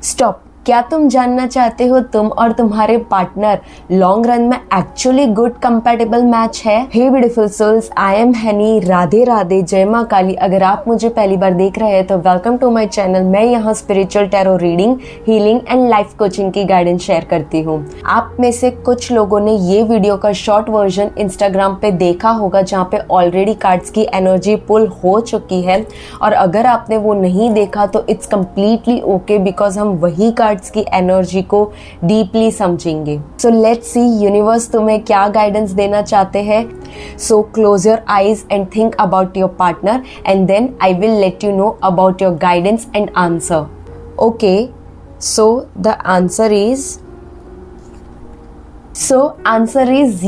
Stop. क्या तुम जानना चाहते हो तुम और तुम्हारे पार्टनर लॉन्ग रन में एक्चुअली गुड कंपैटिबल मैच है? Hey beautiful souls, I am Honey. Radhe Radhe, जय माँ काली। अगर आप मुझे पहली बार देख रहे हैं तो वेलकम टू माय चैनल। मैं यहाँ spiritual tarot reading, healing and life coaching की गाइडेंस शेयर करती हूँ। आप में से कुछ लोगों ने ये वीडियो का शॉर्ट वर्जन इंस्टाग्राम पे देखा होगा जहाँ पे ऑलरेडी कार्ड्स की एनर्जी पुल हो चुकी है, और अगर आपने वो नहीं देखा तो इट्स कम्प्लीटली ओके, बिकॉज हम वही कार्ड्स की एनर्जी को डीपली समझेंगे। सो लेट्स सी यूनिवर्स तुम्हें क्या गाइडेंस देना चाहते हैं। So close your eyes and think about your partner and then I will let you know about your guidance and answer. Okay, so the answer is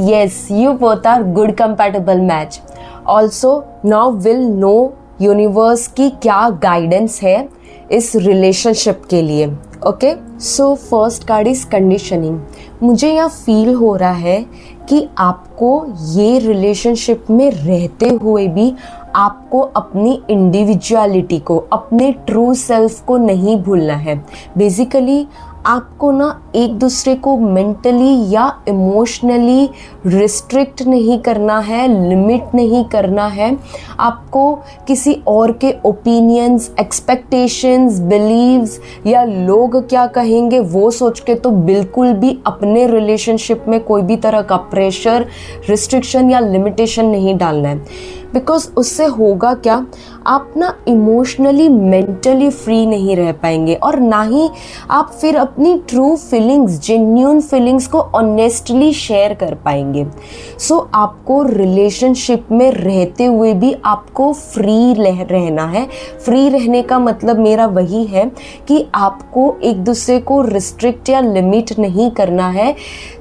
yes, you both are good compatible match. Also now we'll know universe की क्या guidance है इस relationship के लिए। Okay, so first card is conditioning. मुझे यहाँ feel हो रहा है कि आपको ये रिलेशनशिप में रहते हुए भी आपको अपनी इंडिविजुअलिटी को, अपने ट्रू सेल्फ को नहीं भूलना है। बेसिकली आपको ना एक दूसरे को मेंटली या इमोशनली रिस्ट्रिक्ट नहीं करना है, लिमिट नहीं करना है। आपको किसी और के ओपिनियंस, एक्सपेक्टेशंस, बिलीव्स या लोग क्या कहेंगे वो सोच के तो बिल्कुल भी अपने रिलेशनशिप में कोई भी तरह का प्रेशर, रिस्ट्रिक्शन या लिमिटेशन नहीं डालना है। बिकॉज उससे होगा क्या, आप ना इमोशनली, मेंटली फ्री नहीं रह पाएंगे, और ना ही आप फिर अपनी ट्रू फीलिंग्स, जेन्युइन फीलिंग्स को ऑनेस्टली शेयर कर पाएंगे। सो आपको रिलेशनशिप में रहते हुए भी आपको फ्री रहना है। फ्री रहने का मतलब मेरा वही है कि आपको एक दूसरे को रिस्ट्रिक्ट या लिमिट नहीं करना है।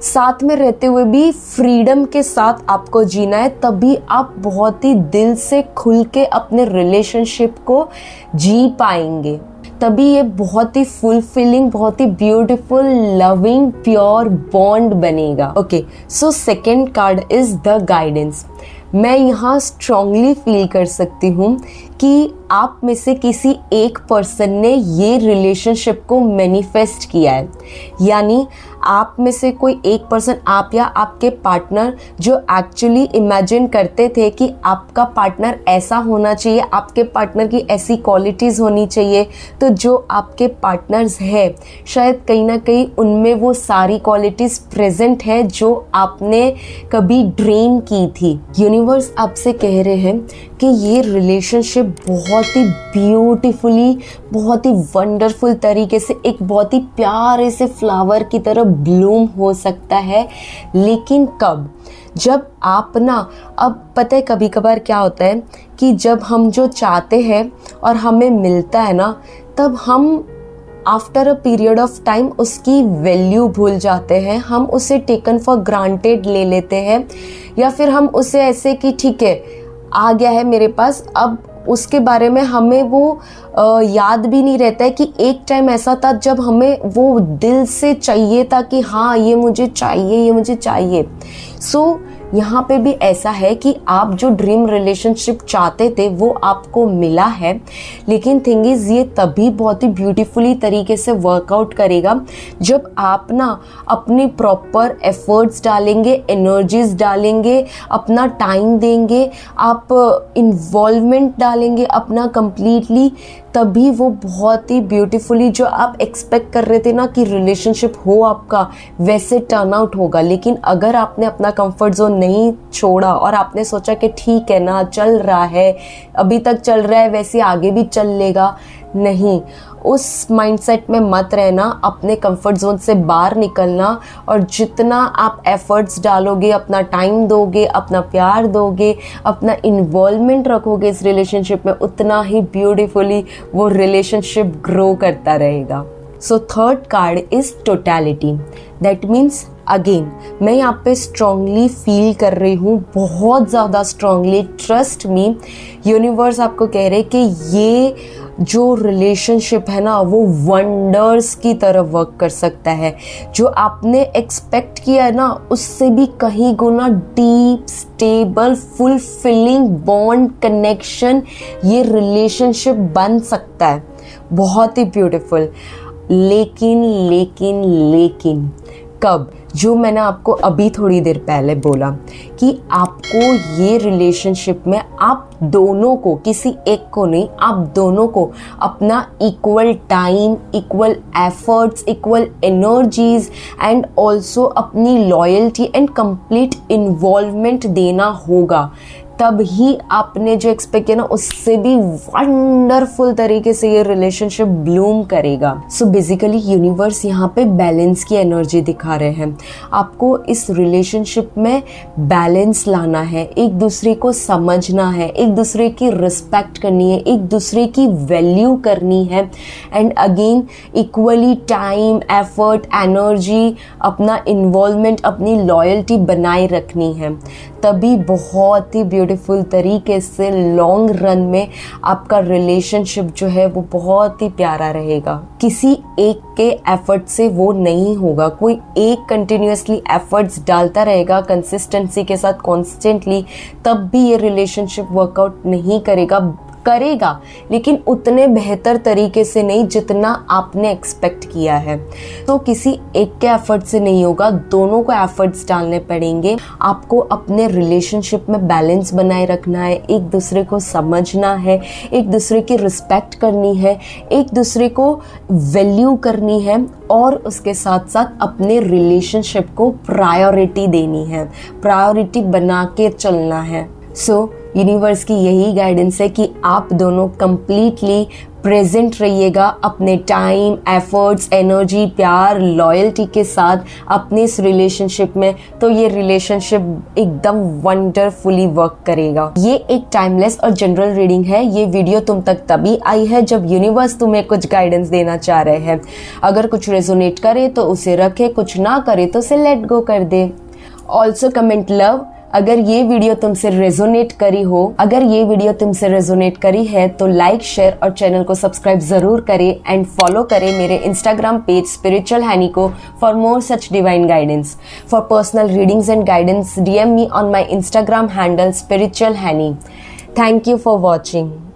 साथ में रहते हुए भी फ्रीडम के साथ आपको जीना है, तभी आप बहुत ही दिल से खुल के अपने रिलेशनशिप को जी पाएंगे। तभी ये बहुत ही फुलफिलिंग, बहुत ही ब्यूटीफुल, लविंग, प्योर बॉन्ड बनेगा। Okay, so second card is the guidance. मैं यहाँ स्ट्रांगली फील कर सकती हूँ कि आप में से किसी एक पर्सन ने ये रिलेशनशिप को मैनिफेस्ट किया है। यानी आप में से कोई एक पर्सन, आप या आपके पार्टनर, जो एक्चुअली इमेजिन करते थे कि आपका पार्टनर ऐसा होना चाहिए, आपके पार्टनर की ऐसी क्वालिटीज़ होनी चाहिए। तो जो आपके पार्टनर्स हैं, शायद कहीं ना कहीं उनमें वो सारी क्वालिटीज़ प्रेजेंट है जो आपने कभी ड्रीम की थी। यूनिवर्स आपसे कह रहे हैं कि ये रिलेशनशिप बहुत ही ब्यूटीफुली, बहुत ही वंडरफुल तरीके से, एक बहुत ही प्यारे से फ्लावर की तरह ब्लूम हो सकता है। लेकिन कब? जब आप ना, अब पता है कभी कभार क्या होता है कि जब हम जो चाहते हैं और हमें मिलता है ना, तब हम after a period of time उसकी वैल्यू भूल जाते हैं। हम उसे टेकन फॉर ग्रांटेड ले लेते हैं, या फिर हम उसे ऐसे कि ठीक है, आ गया है मेरे पास, अब उसके बारे में हमें वो याद भी नहीं रहता है कि एक टाइम ऐसा था जब हमें वो दिल से चाहिए था कि हाँ ये मुझे चाहिए, ये मुझे चाहिए। सो यहाँ पे भी ऐसा है कि आप जो ड्रीम रिलेशनशिप चाहते थे वो आपको मिला है, लेकिन थिंग इज ये तभी बहुत ही ब्यूटीफुली तरीके से वर्कआउट करेगा जब आप ना अपनी प्रॉपर एफर्ट्स डालेंगे, एनर्जीज डालेंगे, अपना टाइम देंगे, आप इन्वॉल्वमेंट डालेंगे अपना कंप्लीटली। तभी वो बहुत ही ब्यूटीफुली, जो आप एक्सपेक्ट कर रहे थे ना कि रिलेशनशिप हो आपका, वैसे टर्न आउट होगा। लेकिन अगर आपने अपना कंफर्ट जोन नहीं छोड़ा और आपने सोचा कि ठीक है ना, चल रहा है, अभी तक चल रहा है, वैसे आगे भी चल लेगा, नहीं, उस माइंडसेट में मत रहना। अपने कंफर्ट जोन से बाहर निकलना, और जितना आप एफर्ट्स डालोगे, अपना टाइम दोगे, अपना प्यार दोगे, अपना इन्वॉल्वमेंट रखोगे इस रिलेशनशिप में, उतना ही ब्यूटीफुली वो रिलेशनशिप ग्रो करता रहेगा। So third card is totality. That means again मैं यहाँ पे स्ट्रांगली फील कर रही हूँ, बहुत ज़्यादा स्ट्रांगली, ट्रस्ट मी। यूनिवर्स आपको कह रहे कि ये जो रिलेशनशिप है ना, वो वंडर्स की तरह वर्क कर सकता है। जो आपने एक्सपेक्ट किया है ना, उससे भी कहीं गुना deep, stable, fulfilling bond, connection ये रिलेशनशिप बन सकता है। बहुत ही ब्यूटीफुल। लेकिन लेकिन लेकिन कब, जो मैंने आपको अभी थोड़ी देर पहले बोला कि आपको ये रिलेशनशिप में आप दोनों को, किसी एक को नहीं, आप दोनों को अपना equal time, equal efforts, equal energies and also अपनी लॉयल्टी एंड कंप्लीट इन्वॉल्वमेंट देना होगा। तब ही आपने जो एक्सपेक्ट किया ना, उससे भी वंडरफुल तरीके से ये रिलेशनशिप ब्लूम करेगा। सो बेसिकली यूनिवर्स यहाँ पे बैलेंस की एनर्जी दिखा रहे हैं। आपको इस रिलेशनशिप में बैलेंस लाना है, एक दूसरे को समझना है, एक दूसरे की रिस्पेक्ट करनी है, एक दूसरे की वैल्यू करनी है and again equally time, effort, energy, अपना इन्वॉल्वमेंट, अपनी लॉयल्टी बनाए रखनी है। तभी बहुत ही ब्यूटीफुल तरीके से लॉन्ग रन में आपका रिलेशनशिप जो है वो बहुत ही प्यारा रहेगा। किसी एक के एफर्ट से वो नहीं होगा, कोई एक कंटिन्यूअसली एफर्ट्स डालता रहेगा कंसिस्टेंसी के साथ कॉन्स्टेंटली, तब भी ये रिलेशनशिप वर्कआउट नहीं करेगा, लेकिन उतने बेहतर तरीके से नहीं जितना आपने एक्सपेक्ट किया है। तो किसी एक के एफर्ट से नहीं होगा, दोनों को एफर्ट्स डालने पड़ेंगे। आपको अपने रिलेशनशिप में बैलेंस बनाए रखना है, एक दूसरे को समझना है, एक दूसरे की रिस्पेक्ट करनी है, एक दूसरे को वैल्यू करनी है और उसके साथ साथ अपने रिलेशनशिप को प्रायोरिटी देनी है, प्रायोरिटी बना के चलना है। सो यूनिवर्स की यही गाइडेंस है कि आप दोनों कंप्लीटली प्रेजेंट रहिएगा अपने टाइम, एफर्ट्स, एनर्जी, प्यार, लॉयल्टी के साथ अपने इस रिलेशनशिप में, तो ये रिलेशनशिप एकदम वंडरफुली वर्क करेगा। ये एक टाइमलेस और जनरल रीडिंग है। ये वीडियो तुम तक तभी आई है जब यूनिवर्स तुम्हें कुछ गाइडेंस देना चाह रहे हैं। अगर कुछ रेजोनेट करे तो उसे रखे, कुछ ना करे तो उसे लेट गो कर दे। ऑल्सो कमेंट लव अगर ये वीडियो तुमसे रेजोनेट करी है तो लाइक, शेयर और चैनल को सब्सक्राइब जरूर करें एंड फॉलो करें मेरे इंस्टाग्राम पेज स्पिरिचुअल हैनी को for more such divine guidance. For personal readings and guidance DM me on my Instagram handle spiritual हैनी। Thank you for watching.